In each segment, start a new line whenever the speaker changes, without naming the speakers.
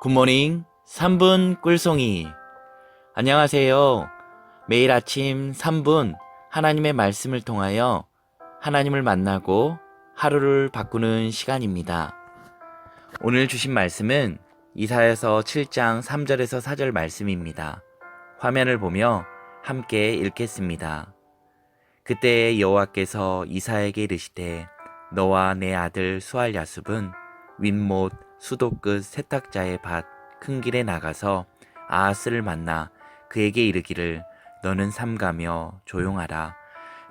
굿모닝 3분 꿀송이. 안녕하세요. 매일 아침 3분 하나님의 말씀을 통하여 하나님을 만나고 하루를 바꾸는 시간입니다. 오늘 주신 말씀은 이사야서 7장 3절에서 4절 말씀입니다. 화면을 보며 함께 읽겠습니다. 그때 여호와께서 이사야에게 이르시되 너와 내 아들 수알야숲은 윗못 수도 끝 세탁자의 밭 큰 길에 나가서 아하스를 만나 그에게 이르기를 너는 삼가며 조용하라.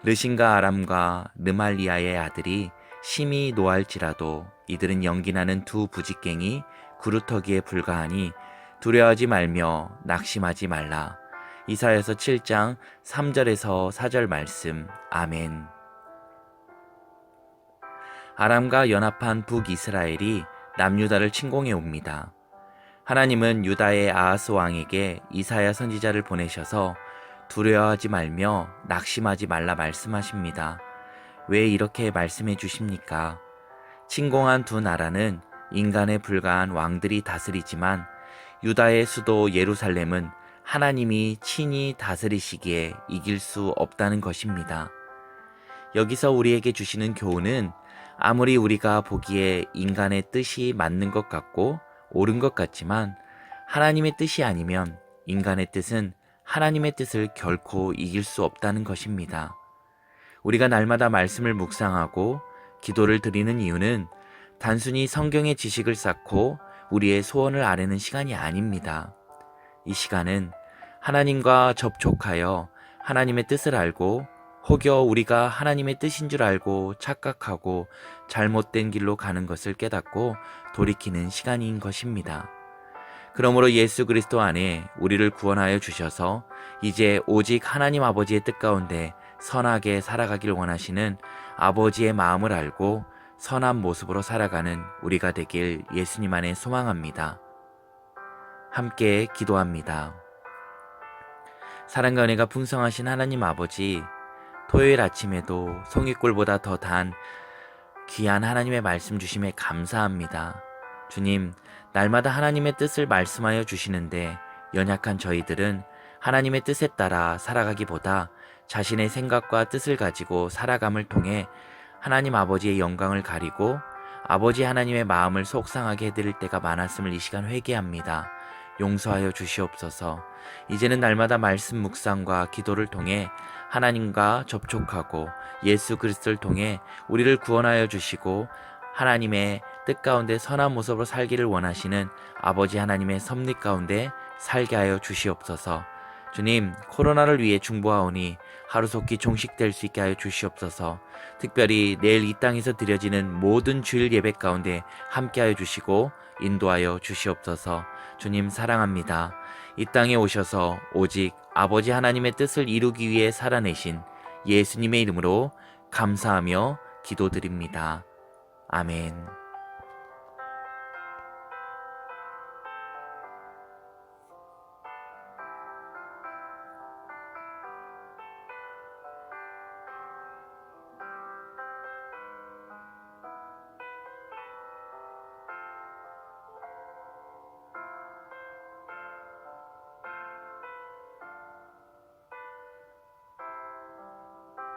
르신과 아람과 르말리아의 아들이 심히 노할지라도 이들은 연기나는 두 부직갱이 구루터기에 불과하니 두려워하지 말며 낙심하지 말라. 이사야서 7장 3절에서 4절 말씀. 아멘. 아람과 연합한 북이스라엘이 남유다를 침공해 옵니다. 하나님은 유다의 아하스 왕에게 이사야 선지자를 보내셔서 두려워하지 말며 낙심하지 말라 말씀하십니다. 왜 이렇게 말씀해 주십니까? 침공한 두 나라는 인간에 불과한 왕들이 다스리지만 유다의 수도 예루살렘은 하나님이 친히 다스리시기에 이길 수 없다는 것입니다. 여기서 우리에게 주시는 교훈은 아무리 우리가 보기에 인간의 뜻이 맞는 것 같고 옳은 것 같지만 하나님의 뜻이 아니면 인간의 뜻은 하나님의 뜻을 결코 이길 수 없다는 것입니다. 우리가 날마다 말씀을 묵상하고 기도를 드리는 이유는 단순히 성경의 지식을 쌓고 우리의 소원을 아뢰는 시간이 아닙니다. 이 시간은 하나님과 접촉하여 하나님의 뜻을 알고 혹여 우리가 하나님의 뜻인 줄 알고 착각하고 잘못된 길로 가는 것을 깨닫고 돌이키는 시간인 것입니다. 그러므로 예수 그리스도 안에 우리를 구원하여 주셔서 이제 오직 하나님 아버지의 뜻 가운데 선하게 살아가길 원하시는 아버지의 마음을 알고 선한 모습으로 살아가는 우리가 되길 예수님 안에 소망합니다. 함께 기도합니다. 사랑과 은혜가 풍성하신 하나님 아버지, 토요일 아침에도 송이꿀보다 더 단 귀한 하나님의 말씀 주심에 감사합니다. 주님, 날마다 하나님의 뜻을 말씀하여 주시는데 연약한 저희들은 하나님의 뜻에 따라 살아가기보다 자신의 생각과 뜻을 가지고 살아감을 통해 하나님 아버지의 영광을 가리고 아버지 하나님의 마음을 속상하게 해드릴 때가 많았음을 이 시간 회개합니다. 용서하여 주시옵소서. 이제는 날마다 말씀 묵상과 기도를 통해 하나님과 접촉하고 예수 그리스도를 통해 우리를 구원하여 주시고 하나님의 뜻 가운데 선한 모습으로 살기를 원하시는 아버지 하나님의 섭리 가운데 살게 하여 주시옵소서. 주님, 코로나를 위해 중보하오니 하루속히 종식될 수 있게 하여 주시옵소서. 특별히 내일 이 땅에서 드려지는 모든 주일 예배 가운데 함께하여 주시고 인도하여 주시옵소서. 주님 사랑합니다. 이 땅에 오셔서 오직 아버지 하나님의 뜻을 이루기 위해 살아내신 예수님의 이름으로 감사하며 기도드립니다. 아멘.